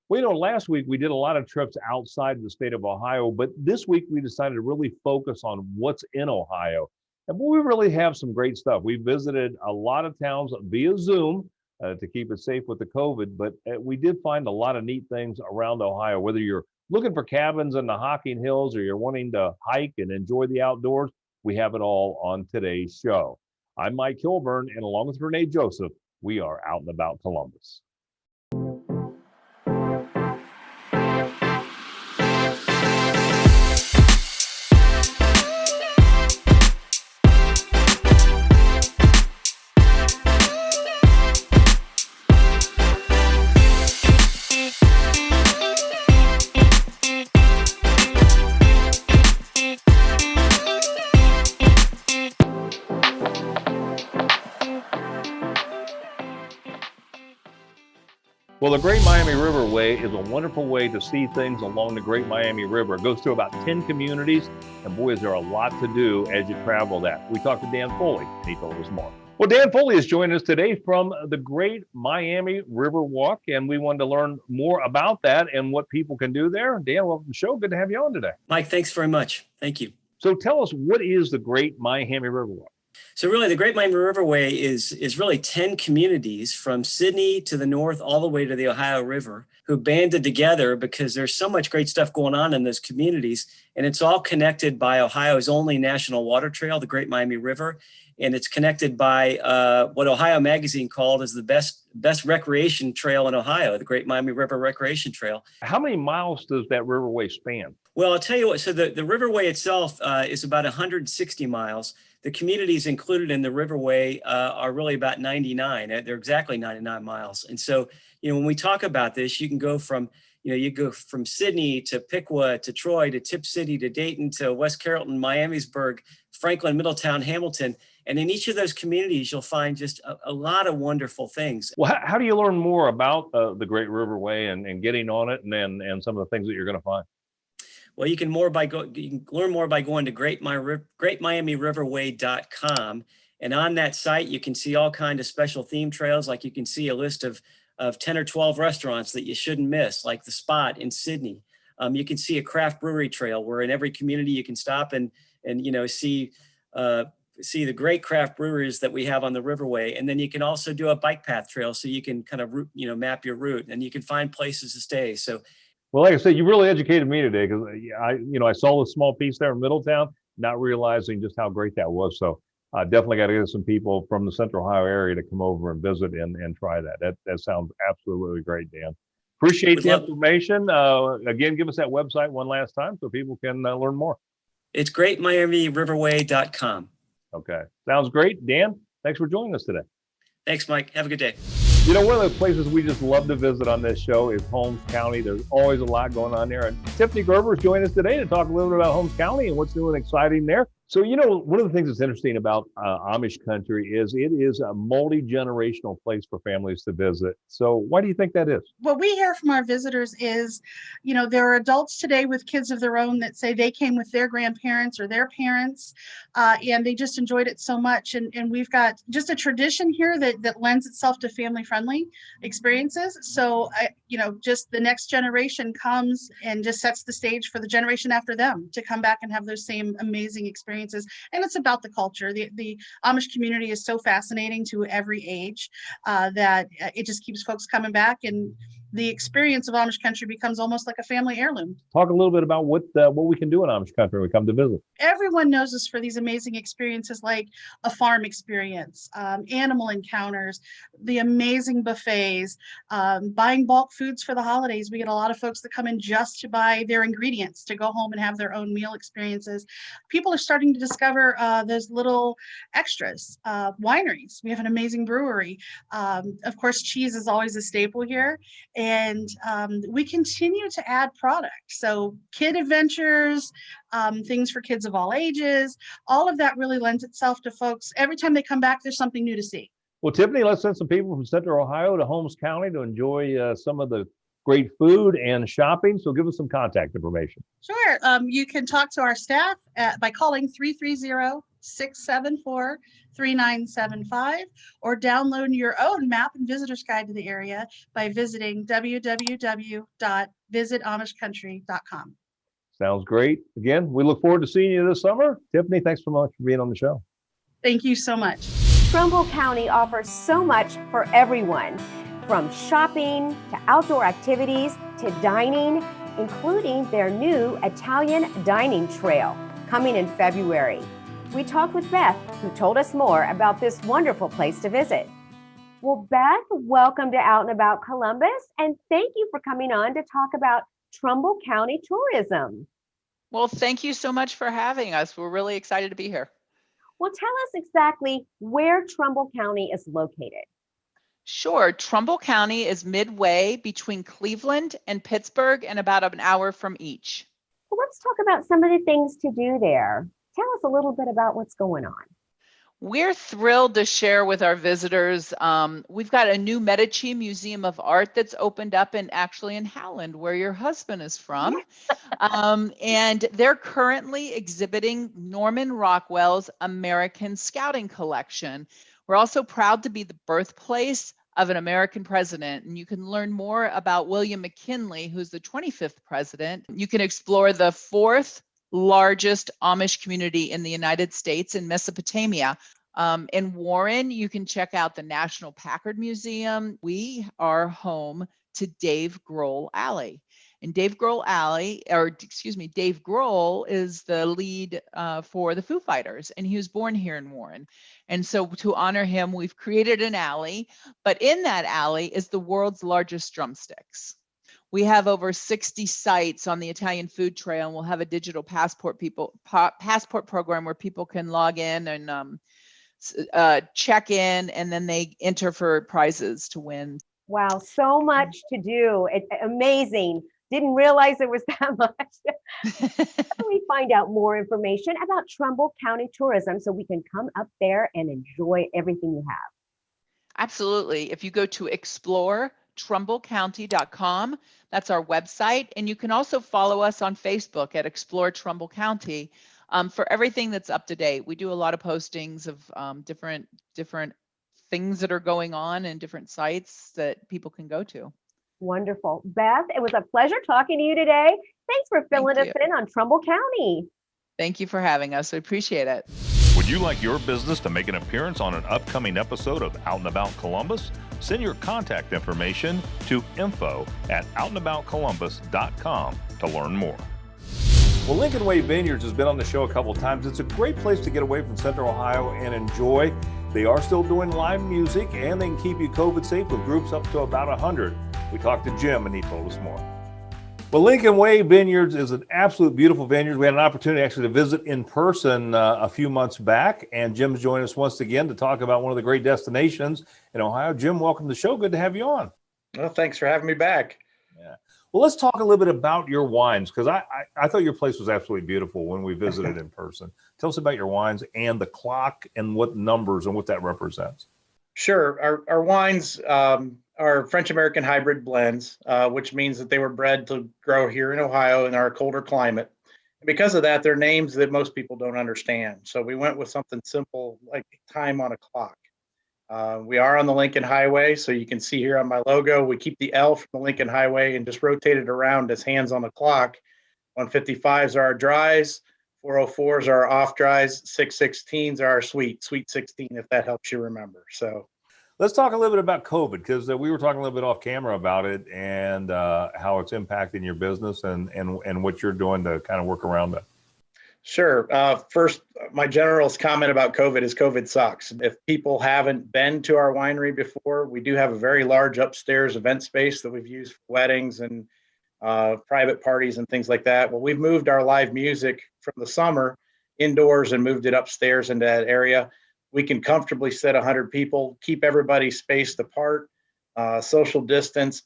Well, last week we did a lot of trips outside of the state of Ohio, but this week we decided to really focus on what's in Ohio. And we really have some great stuff. We visited a lot of towns via Zoom to keep it safe with the COVID, but we did find a lot of neat things around Ohio, whether you're looking for cabins in the Hocking Hills or you're wanting to hike and enjoy the outdoors. We have it all on today's show. I'm Mike Kilburn, and along with Renee Joseph, we are Out and About Columbus. Well, the Great Miami Riverway is a wonderful way to see things along the Great Miami River. It goes through about 10 communities, and boy, is there a lot to do as you travel that. We talked to Dan Foley, and he told us more. Well, Dan Foley is joining us today from the Great Miami Riverwalk, and we wanted to learn more about that and what people can do there. Dan, welcome to the show. Good to have you on today. Mike, thanks very much. Thank you. So tell us, what is the Great Miami Riverwalk? So really, the Great Miami Riverway is really 10 communities from Sydney to the north all the way to the Ohio River who banded together because there's so much great stuff going on in those communities. And it's all connected by Ohio's only national water trail, the Great Miami River. And it's connected by what Ohio Magazine called as the best recreation trail in Ohio, the Great Miami River Recreation Trail. How many miles does that riverway span? Well, I'll tell you what, so the riverway itself is about 160 miles. The communities included in the riverway are really about 99. They're exactly 99 miles. And so, when we talk about this, you can go from, you go from Sydney to Piqua to Troy to Tip City to Dayton to West Carrollton, Miamisburg, Franklin, Middletown, Hamilton. And in each of those communities, you'll find just a lot of wonderful things. Well, how do you learn more about the Great Riverway and getting on it and some of the things that you're going to find? Well, you can learn more by going to greatmiamiriverway.com. And on that site, you can see all kinds of special theme trails. Like you can see a list of 10 or 12 restaurants that you shouldn't miss, like the Spot in Sydney. You can see a craft brewery trail where in every community you can stop and see the great craft breweries that we have on the Riverway. And then you can also do a bike path trail so you can kind of map your route and you can find places to stay. So. Well, like I said, you really educated me today because I saw the small piece there in Middletown, not realizing just how great that was. So definitely got to get some people from the Central Ohio area to come over and visit and try that. That sounds absolutely great, Dan. Appreciate the information. Again, give us that website one last time so people can learn more. It's greatmiamiriverway.com. Okay. Sounds great. Dan, thanks for joining us today. Thanks, Mike. Have a good day. One of the places we just love to visit on this show is Holmes County. There's always a lot going on there. And Tiffany Gerber is joining us today to talk a little bit about Holmes County and what's new and exciting there. So, one of the things that's interesting about Amish Country is it is a multi-generational place for families to visit. So why do you think that is? What we hear from our visitors is, there are adults today with kids of their own that say they came with their grandparents or their parents, and they just enjoyed it so much. And we've got just a tradition here that lends itself to family-friendly experiences. So, just the next generation comes and just sets the stage for the generation after them to come back and have those same amazing experiences. And it's about the culture. The Amish community is so fascinating to every age that it just keeps folks coming back, and the experience of Amish Country becomes almost like a family heirloom. Talk a little bit about what we can do in Amish Country when we come to visit. Everyone knows us for these amazing experiences like a farm experience, animal encounters, the amazing buffets, buying bulk foods for the holidays. We get a lot of folks that come in just to buy their ingredients to go home and have their own meal experiences. People are starting to discover those little extras. Wineries. We have an amazing brewery. Of course, cheese is always a staple here. And we continue to add products. So kid adventures, things for kids of all ages, all of that really lends itself to folks. Every time they come back, there's something new to see. Well, Tiffany, let's send some people from Central Ohio to Holmes County to enjoy some of the great food and shopping. So give us some contact information. Sure. You can talk to our staff by calling 674-3975, or download your own map and visitor's guide to the area by visiting www.visitamishcountry.com. Sounds great. Again, we look forward to seeing you this summer. Tiffany, thanks so much for being on the show. Thank you so much. Trumbull County offers so much for everyone, from shopping to outdoor activities to dining, including their new Italian dining trail coming in February. We talked with Beth, who told us more about this wonderful place to visit. Well, Beth, welcome to OutNAbout Columbus, and thank you for coming on to talk about Trumbull County tourism. Well, thank you so much for having us. We're really excited to be here. Well, tell us exactly where Trumbull County is located. Sure. Trumbull County is midway between Cleveland and Pittsburgh and about an hour from each. Well, let's talk about some of the things to do there. Tell us a little bit about what's going on. We're thrilled to share with our visitors. We've got a new Medici Museum of Art that's opened up in Howland, where your husband is from. And they're currently exhibiting Norman Rockwell's American Scouting Collection. We're also proud to be the birthplace of an American president. And you can learn more about William McKinley, who's the 25th president. You can explore the fourth largest Amish community in the United States in Mesopotamia. In Warren, you can check out the National Packard Museum. We are home to Dave Grohl Alley. And Dave Grohl is the lead for the Foo Fighters, and he was born here in Warren. And so to honor him, we've created an alley, but in that alley is the world's largest drumsticks. We have over 60 sites on the Italian food trail, and we'll have a digital passport program where people can log in and check in, and then they enter for prizes to win. Wow, so much to do. It's amazing. Didn't realize there was that much. How do we find out more information about Trumbull County tourism so we can come up there and enjoy everything you have? Absolutely. If you go to explore.trumbullcounty.com, that's our website. And you can also follow us on Facebook at Explore Trumbull County for everything that's up to date. We do a lot of postings of different things that are going on and different sites that people can go to. Wonderful. Beth, it was a pleasure talking to you today. Thanks for filling us in on Trumbull County. Thank you for having us. We appreciate it. Would you like your business to make an appearance on an upcoming episode of OutNAbout Columbus? Send your contact information to info@outnaboutcolumbus.com to learn more. Well, Lincoln Way Vineyards has been on the show a couple of times. It's a great place to get away from Central Ohio and enjoy. They are still doing live music, and they can keep you COVID safe with groups up to about 100. We talked to Jim, and he told us more. Well, Lincoln Way Vineyards is an absolute beautiful vineyard. We had an opportunity actually to visit in person a few months back, and Jim's joined us once again to talk about one of the great destinations in Ohio. Jim, welcome to the show. Good to have you on. Well, thanks for having me back. Yeah. Well, let's talk a little bit about your wines, because I thought your place was absolutely beautiful when we visited in person. Tell us about your wines and the clock and what numbers and what that represents. Sure. Our wines are French-American hybrid blends, which means that they were bred to grow here in Ohio in our colder climate. And because of that, they're names that most people don't understand. So we went with something simple like time on a clock. We are on the Lincoln Highway, so you can see here on my logo, we keep the L from the Lincoln Highway and just rotate it around as hands on the clock. 155s are our dries, 404s are our off dries, 616s are our sweet 16, if that helps you remember. So let's talk a little bit about COVID, because we were talking a little bit off camera about it and how it's impacting your business and what you're doing to kind of work around it. Sure. First, my general's comment about COVID is COVID sucks. If people haven't been to our winery before, we do have a very large upstairs event space that we've used for weddings and private parties and things like that. Well, we've moved our live music from the summer indoors and moved it upstairs into that area. We can comfortably sit 100 people, keep everybody spaced apart, social distance,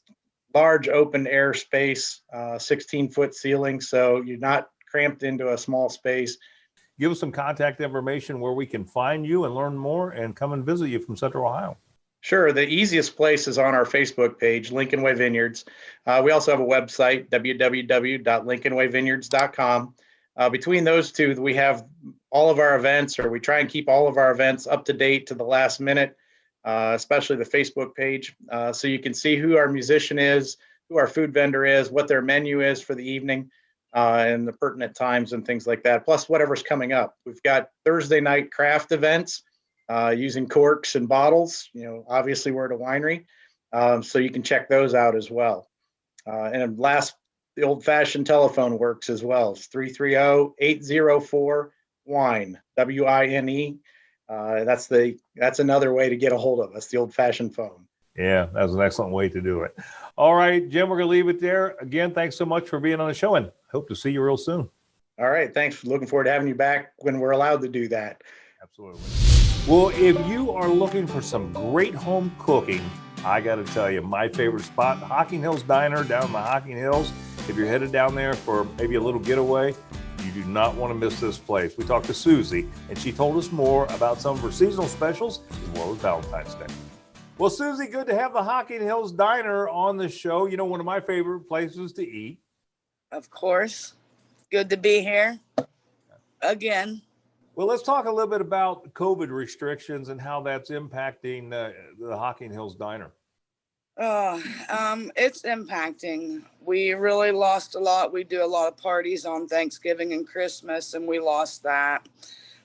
large open air space, 16-foot ceiling. So you're not cramped into a small space. Give us some contact information where we can find you and learn more and come and visit you from Central Ohio. Sure. The easiest place is on our Facebook page, Lincoln Way Vineyards. We also have a website, www.lincolnwayvineyards.com. Between those two, we have all of our events, or we try and keep all of our events up to date to the last minute, especially the Facebook page. So you can see who our musician is, who our food vendor is, what their menu is for the evening, and the pertinent times and things like that, plus whatever's coming up. We've got Thursday night craft events using corks and bottles. Obviously we're at a winery, so you can check those out as well. And last, the old-fashioned telephone works as well. It's 330-804-WINE, WINE. That's another way to get a hold of us, the old-fashioned phone. Yeah, that's an excellent way to do it. All right, Jim, we're going to leave it there. Again, thanks so much for being on the show, and hope to see you real soon. All right, thanks. Looking forward to having you back when we're allowed to do that. Absolutely. Well, if you are looking for some great home cooking, I got to tell you, my favorite spot, Hocking Hills Diner down in the Hocking Hills. If you're headed down there for maybe a little getaway, you do not want to miss this place. We talked to Susie, and she told us more about some of her seasonal specials as well as Valentine's Day. Well, Susie, good to have the Hocking Hills Diner on the show. One of my favorite places to eat. Of course. Good to be here again. Well, let's talk a little bit about COVID restrictions and how that's impacting the Hocking Hills Diner. It's impacting. We really lost a lot. We do a lot of parties on Thanksgiving and Christmas, and we lost that.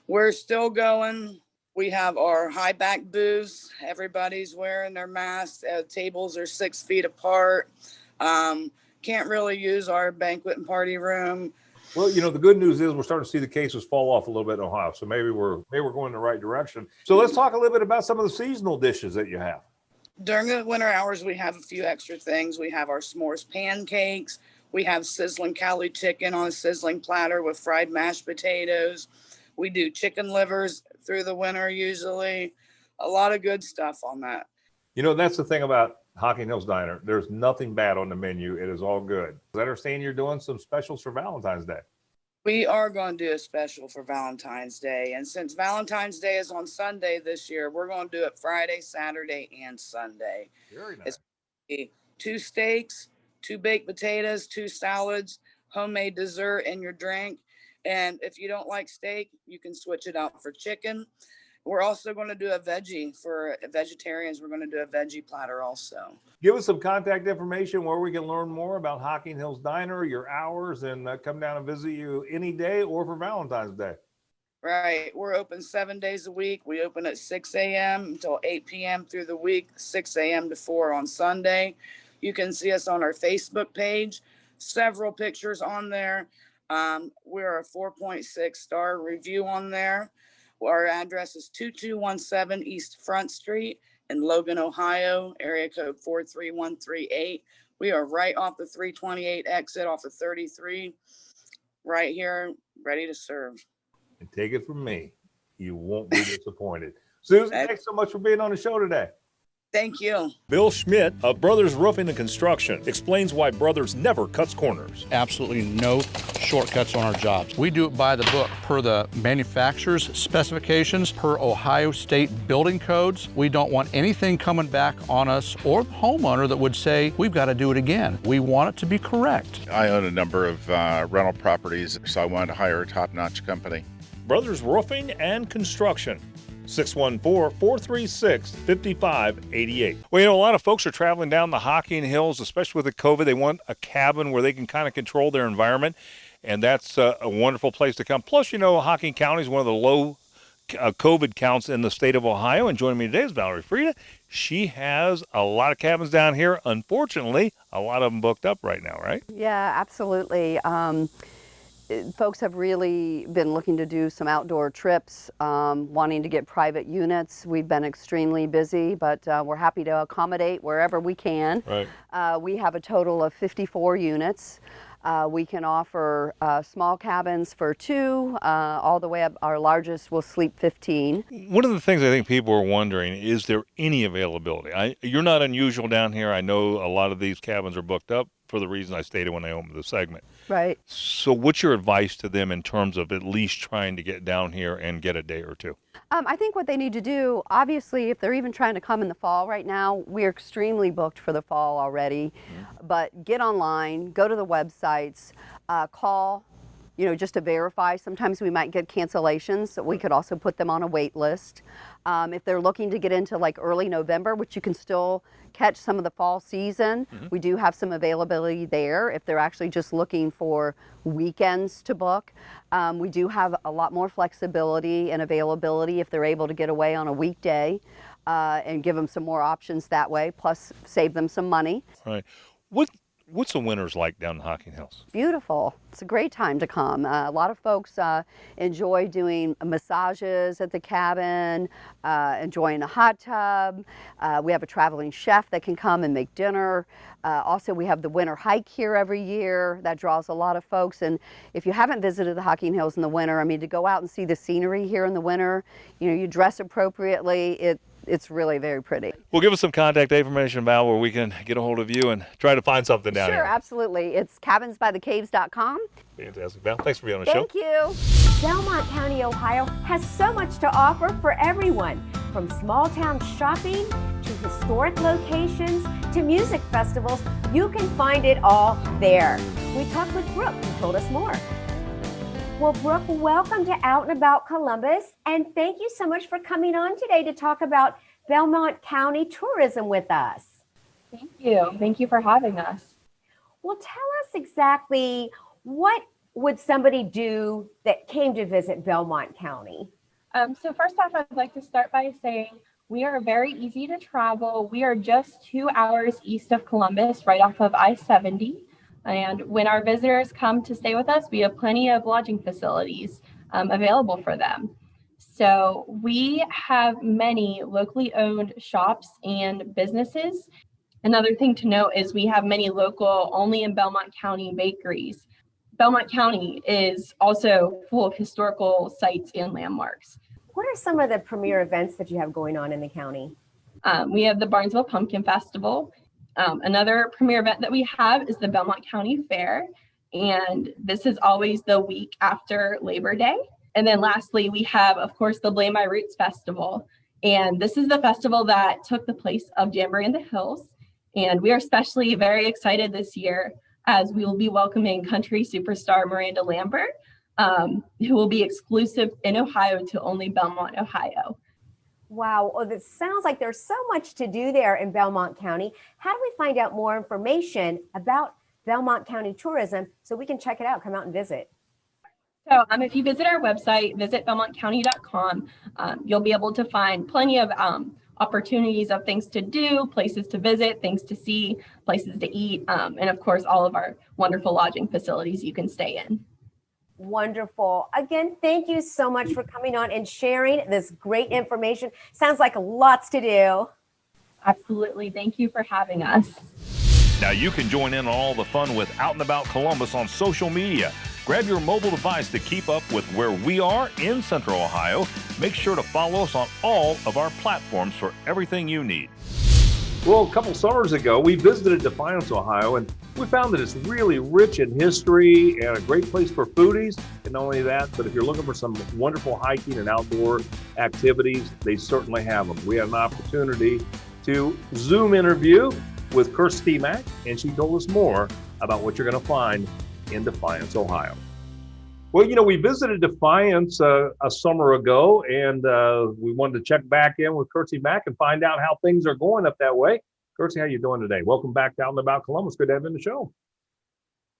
We're still going. We have our high back booths. Everybody's wearing their masks. Tables are 6 feet apart. Can't really use our banquet and party room. Well, the good news is we're starting to see the cases fall off a little bit in Ohio. So maybe we're going in the right direction. So let's talk a little bit about some of the seasonal dishes that you have. During the winter hours, we have a few extra things. We have our s'mores pancakes. We have sizzling Cali chicken on a sizzling platter with fried mashed potatoes. We do chicken livers through the winter usually. A lot of good stuff on that. That's the thing about Hocking Hills Diner. There's nothing bad on the menu. It is all good. I understand you're doing some specials for Valentine's Day. We are going to do a special for Valentine's Day. And since Valentine's Day is on Sunday this year, we're going to do it Friday, Saturday, and Sunday. Very nice. It's 2 steaks, 2 baked potatoes, 2 salads, homemade dessert, and your drink. And if you don't like steak, you can switch it out for chicken. We're also going to do a veggie for vegetarians. We're going to do a veggie platter also. Give us some contact information where we can learn more about Hocking Hills Diner, your hours, and come down and visit you any day or for Valentine's Day. Right. We're open 7 days a week. We open at 6 a.m. until 8 p.m. through the week, 6 a.m. to 4 on Sunday. You can see us on our Facebook page. Several pictures on there. We're a 4.6 star review on there. Our address is 2217 East Front Street in Logan, Ohio, area code 43138. We are right off the 328 exit off of 33, right here, ready to serve. And take it from me, you won't be disappointed. Susan, thanks so much for being on the show today. Thank you. Bill Schmidt of Brothers Roofing and Construction explains why Brothers never cuts corners. Absolutely no shortcuts on our jobs. We do it by the book, per the manufacturer's specifications, per Ohio State building codes. We don't want anything coming back on us or the homeowner that would say, we've got to do it again. We want it to be correct. I own a number of rental properties, so I wanted to hire a top-notch company. Brothers Roofing and Construction. 614-436-5588. Well, a lot of folks are traveling down the Hocking Hills, especially with the COVID. They want a cabin where they can kind of control their environment, and that's a wonderful place to come. Plus, Hocking County is one of the low COVID counts in the state of Ohio, and joining me today is Valerie Frieda. She has a lot of cabins down here. Unfortunately, a lot of them booked up right now, right? Yeah, absolutely. Folks have really been looking to do some outdoor trips, wanting to get private units. We've been extremely busy, but we're happy to accommodate wherever we can. Right. We have a total of 54 units. We can offer small cabins for 2, all the way up. Our largest will sleep 15. One of the things I think people are wondering, is there any availability? You're not unusual down here. I know a lot of these cabins are booked up for the reason I stated when I opened the segment. Right. So what's your advice to them in terms of at least trying to get down here and get a day or two? I think what they need to do, obviously, if they're even trying to come in the fall right now, we're extremely booked for the fall already. But get online, go to the websites, call you know, just to verify. Sometimes we might get cancellations, so we could also put them on a wait list. If they're looking to get into like early November, which you can still catch some of the fall season, we do have some availability there. If they're actually just looking for weekends to book, we do have a lot more flexibility and availability if they're able to get away on a weekday, and give them some more options that way, plus save them some money. All right. What's the winters like down in Hocking Hills? Beautiful. It's a great time to come. A lot of folks enjoy doing massages at the cabin, enjoying a hot tub. We have a traveling chef that can come and make dinner. Also, we have the winter hike here every year. That draws a lot of folks. And if you haven't visited the Hocking Hills in the winter, I mean, to go out and see the scenery here in the winter, you know, you dress appropriately. It's really very pretty. Well, give us some contact information, Val, where we can get a hold of you and try to find something down here. Sure, absolutely. It's cabinsbythecaves.com. Fantastic, Val. Thanks for being on the show. Thank you. Belmont County, Ohio has so much to offer for everyone, from small town shopping to historic locations to music festivals. You can find it all there. We talked with Brooke, who told us more. Well, Brooke, welcome to OutNAbout Columbus, and thank you so much for coming on today to talk about Belmont County tourism with us. Thank you. Thank you for having us. Well, tell us exactly, what would somebody do that came to visit Belmont County? So first off, I'd like to start by saying we are very easy to travel. We are just 2 hours east of Columbus, right off of I-70. And when our visitors come to stay with us, we have plenty of lodging facilities available for them. So we have many locally owned shops and businesses. Another thing to note is we have many local, only in Belmont County bakeries. Belmont County is also full of historical sites and landmarks. What are some of the premier events that you have going on in the county? We have the Barnesville Pumpkin Festival. Another premier event that we have is the Belmont County Fair, and this is always the week after Labor Day. And then lastly, we have, of course, the Blame My Roots Festival, and this is the festival that took the place of Jamboree in the Hills, and we are especially very excited this year as we will be welcoming country superstar Miranda Lambert, who will be exclusive in Ohio to only Belmont, Ohio. Wow, well, this sounds like there's so much to do there in Belmont County. How do we find out more information about Belmont County tourism so we can check it out, come out and visit? So if you visit our website, visit belmontcounty.com, you'll be able to find plenty of opportunities of things to do, places to visit, things to see, places to eat, and of course, all of our wonderful lodging facilities you can stay in. Wonderful. Again, thank you so much for coming on and sharing this great information. Sounds like lots to do. Absolutely. Thank you for having us. Now you can join in on all the fun with OutNAbout Columbus on social media. Grab your mobile device to keep up with where we are in Central Ohio. Make sure to follow us on all of our platforms for everything you need. Well, a couple summers ago, we visited Defiance, Ohio, and we found that it's really rich in history and a great place for foodies. And not only that, but if you're looking for some wonderful hiking and outdoor activities, they certainly have them. We had an opportunity to Zoom interview with Kirsty Mack, and she told us more about what you're going to find in Defiance, Ohio. Well, you know, we visited Defiance a summer ago, and we wanted to check back in with Kirsty Mack and find out how things are going up that way. Kirsty, how you doing today? Welcome back to OutNAbout Columbus. Good to have you in the show.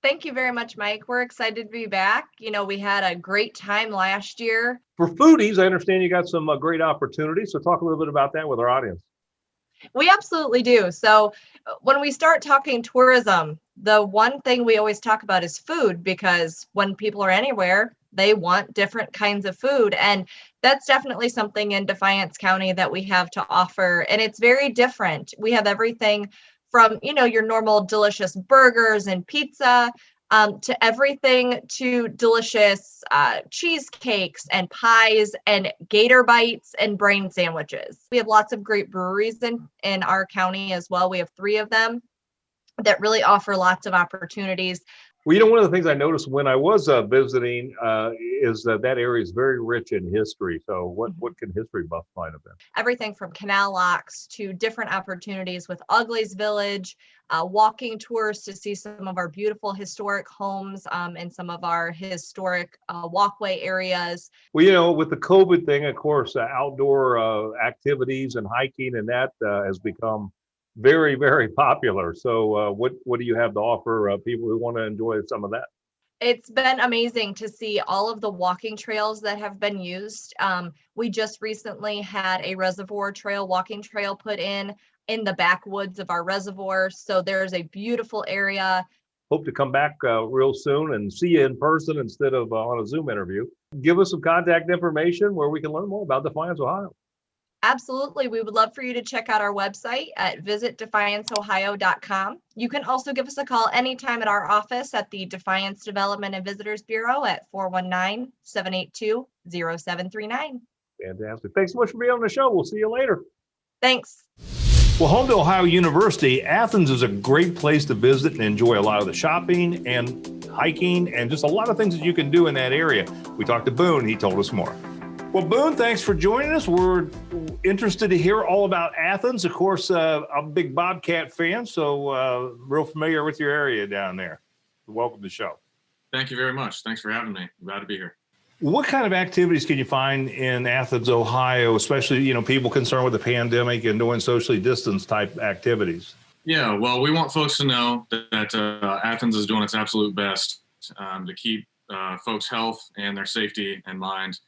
Thank you very much, Mike. We're excited to be back. You know, we had a great time last year. For foodies, I understand you got some great opportunities. So talk a little bit about that with our audience. We absolutely do. So when we start talking tourism, the one thing we always talk about is food, because when people are anywhere, they want different kinds of food. And that's definitely something in Defiance County that we have to offer. And it's very different. We have everything from, you know, your normal delicious burgers and pizza, to everything to delicious cheesecakes and pies and gator bites and brain sandwiches. We have lots of great breweries in our county as well. We have 3 of them. that really offer lots of opportunities. Well, one of the things I noticed when I was visiting is that area is very rich in history. So what can history buffs find of that? Everything from canal locks to different opportunities with Ugley's Village, walking tours to see some of our beautiful historic homes and some of our historic walkway areas. Well, with the COVID thing, of course, outdoor activities and hiking and that has become very, very popular. So what do you have to offer people who want to enjoy some of that? It's been amazing to see all of the walking trails that have been used. We just recently had a reservoir trail, walking trail put in the backwoods of our reservoir. So there's a beautiful area. Hope to come back real soon and see you in person instead of on a Zoom interview. Give us some contact information where we can learn more about Defiance Ohio. Absolutely. We would love for you to check out our website at visitdefianceohio.com. You can also give us a call anytime at our office at the Defiance Development and Visitors Bureau at 419-782-0739. Fantastic. Thanks so much for being on the show. We'll see you later. Thanks. Well, home to Ohio University, Athens is a great place to visit and enjoy a lot of the shopping and hiking and just a lot of things that you can do in that area. We talked to Boone. He told us more. Well, Boone, thanks for joining us. We're interested to hear all about Athens. Of course, I'm a big Bobcat fan, so real familiar with your area down there. Welcome to the show. Thank you very much. Thanks for having me. I'm glad to be here. What kind of activities can you find in Athens, Ohio, especially, people concerned with the pandemic and doing socially distanced type activities? Yeah, well, we want folks to know that Athens is doing its absolute best to keep folks' health and their safety in mind.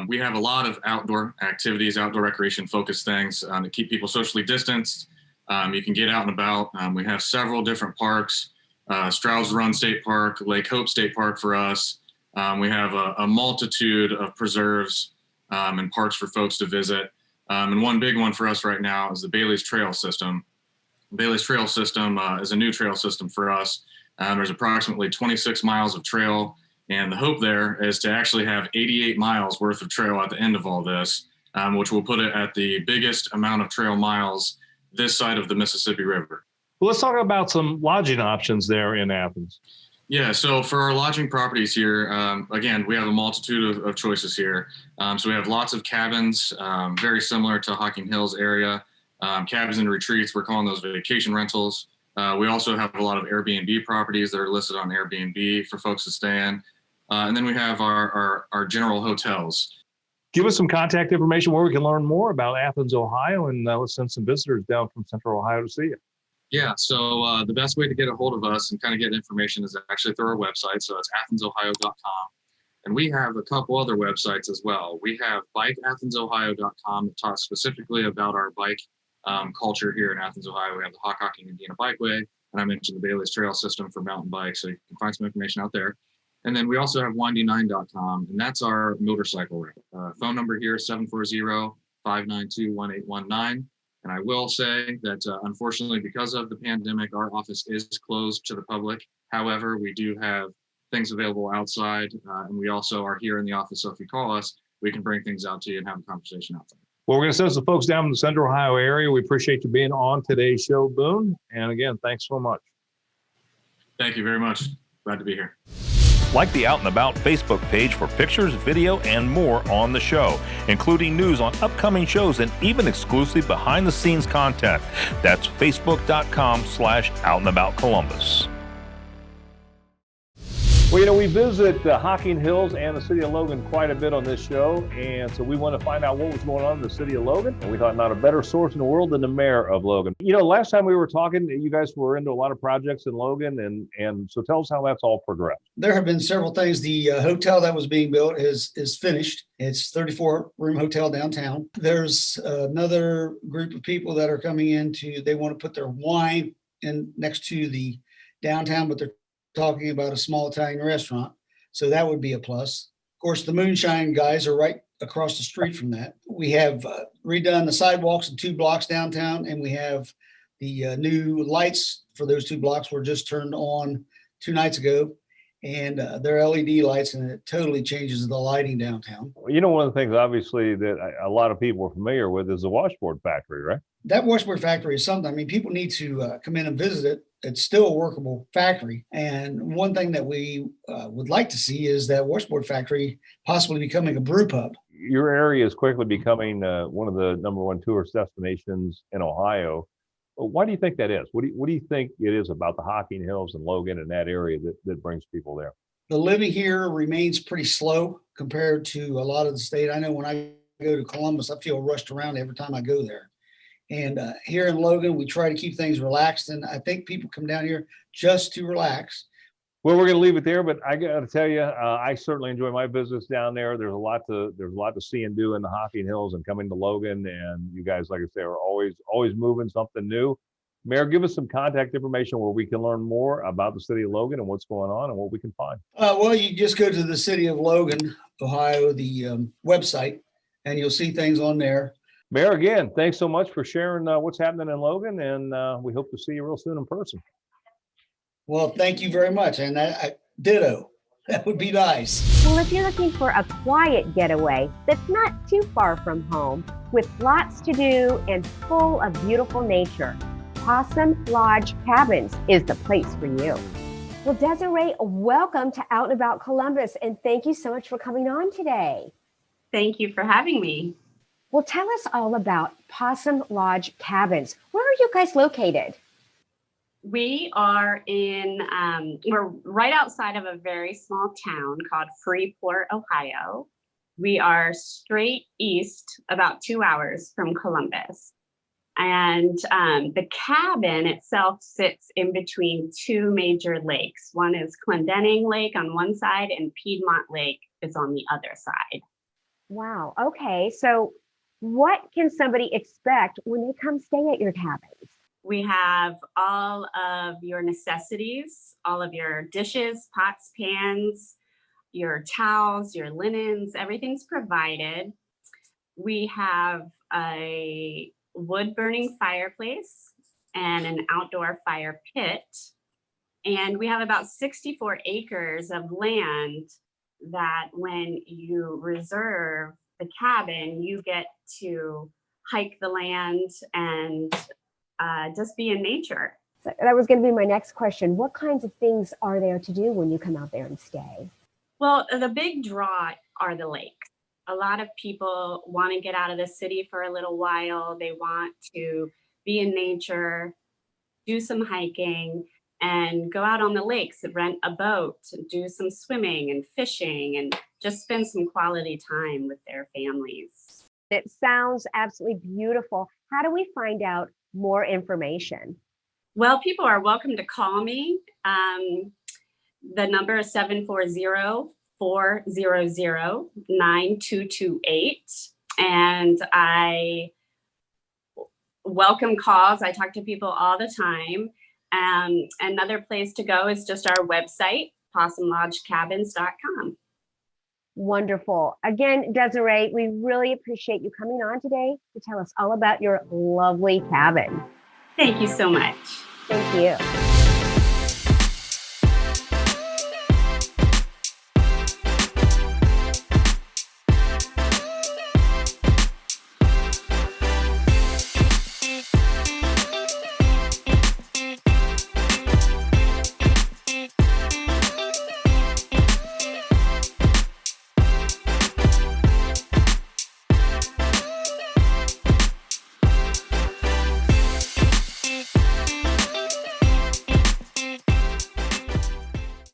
We have a lot of outdoor activities, outdoor recreation focused things to keep people socially distanced. You can get out and about. We have several different parks, Stroud's Run State Park, Lake Hope State Park for us. We have a multitude of preserves and parks for folks to visit. And one big one for us right now is the Bailey's Trail System. Bailey's Trail System is a new trail system for us. There's approximately 26 miles of trail. And the hope there is to actually have 88 miles worth of trail at the end of all this, which will put it at the biggest amount of trail miles this side of the Mississippi River. Well, let's talk about some lodging options there in Athens. Yeah, so for our lodging properties here, again, we have a multitude of choices here. So we have lots of cabins, very similar to Hocking Hills area. Cabins and retreats, we're calling those vacation rentals. We also have a lot of Airbnb properties that are listed on Airbnb for folks to stay in. And then we have our general hotels. Give us some contact information where we can learn more about Athens, Ohio, and let's send some visitors down from Central Ohio to see you. Yeah, so the best way to get a hold of us and kind of get information is actually through our website. So it's AthensOhio.com. And we have a couple other websites as well. We have BikeAthensOhio.com that talks specifically about our bike culture here in Athens, Ohio. We have the Hockhocking Indiana Bikeway, and I mentioned the Bailey's Trail System for mountain bikes, so you can find some information out there. And then we also have windy9.com, and that's our motorcycle route. Phone number here is 740-592-1819. And I will say that unfortunately, because of the pandemic, our office is closed to the public. However, we do have things available outside, and we also are here in the office. So if you call us, we can bring things out to you and have a conversation outside. Well, we're going to send some folks down in the Central Ohio area. We appreciate you being on today's show, Boone. And again, thanks so much. Thank you very much. Glad to be here. Like the Out and About Facebook page for pictures, video, and more on the show, including news on upcoming shows and even exclusive behind-the-scenes content. That's facebook.com/OutNAbout Columbus. Well, we visit Hocking Hills and the city of Logan quite a bit on this show, and so we want to find out what was going on in the city of Logan, and we thought not a better source in the world than the mayor of Logan. Last time we were talking, you guys were into a lot of projects in Logan, and so tell us how that's all progressed. There have been several things. The hotel that was being built is finished. It's 34-room hotel downtown. There's another group of people that are coming they want to put their wine in next to the downtown, but they're talking about a small Italian restaurant. So that would be a plus. Of course, the Moonshine guys are right across the street from that. We have redone the sidewalks in 2 blocks downtown, and we have the new lights for those 2 blocks were just turned on 2 nights ago, and they're LED lights, and it totally changes the lighting downtown. One of the things obviously that a lot of people are familiar with is the Washboard Factory, right? That Washboard Factory is something, I mean, people need to come in and visit it. It's still a workable factory. And one thing that we would like to see is that Washboard Factory possibly becoming a brew pub. Your area is quickly becoming one of the #1 tourist destinations in Ohio. Why do you think that is? What do you think it is about the Hocking Hills and Logan and that area that brings people there? The living here remains pretty slow compared to a lot of the state. I know when I go to Columbus, I feel rushed around every time I go there. And here in Logan, we try to keep things relaxed. And I think people come down here just to relax. Well, we're going to leave it there, but I got to tell you, I certainly enjoy my visits down there. There's a lot to see and do in the Hocking Hills and coming to Logan. And you guys, like I say, are always moving something new. Mayor, give us some contact information where we can learn more about the city of Logan and what's going on and what we can find. Well, you just go to the city of Logan, Ohio, the website, and you'll see things on there. Mayor, again, thanks so much for sharing what's happening in Logan, and we hope to see you real soon in person. Well, thank you very much. And I ditto. That would be nice. Well, if you're looking for a quiet getaway that's not too far from home, with lots to do and full of beautiful nature, Possum Lodge Cabins is the place for you. Well, Desiree, welcome to OutNAbout Columbus, and thank you so much for coming on today. Thank you for having me. Well, tell us all about Possum Lodge Cabins. Where are you guys located? We are we're right outside of a very small town called Freeport, Ohio. We are straight east, about 2 hours from Columbus. And the cabin itself sits in between two major lakes. One is Clendenning Lake on one side and Piedmont Lake is on the other side. Wow. Okay. So what can somebody expect when they come stay at your cabins? We have all of your necessities, all of your dishes, pots, pans, your towels, your linens, everything's provided. We have a wood burning fireplace and an outdoor fire pit. And we have about 64 acres of land that when you reserve the cabin, you get to hike the land and just be in nature. So that was going to be my next question. What kinds of things are there to do when you come out there and stay? Well, the big draw are the lakes. A lot of people want to get out of the city for a little while. They want to be in nature, do some hiking, and go out on the lakes, rent a boat, do some swimming and fishing, and just spend some quality time with their families. It sounds absolutely beautiful. How do we find out more information? Well, people are welcome to call me. The number is 740-400-9228. And I welcome calls. I talk to people all the time. Another place to go is just our website, possumlodgecabins.com. Wonderful. Again, Desiree, we really appreciate you coming on today to tell us all about your lovely cabin. Thank you so much. Thank you.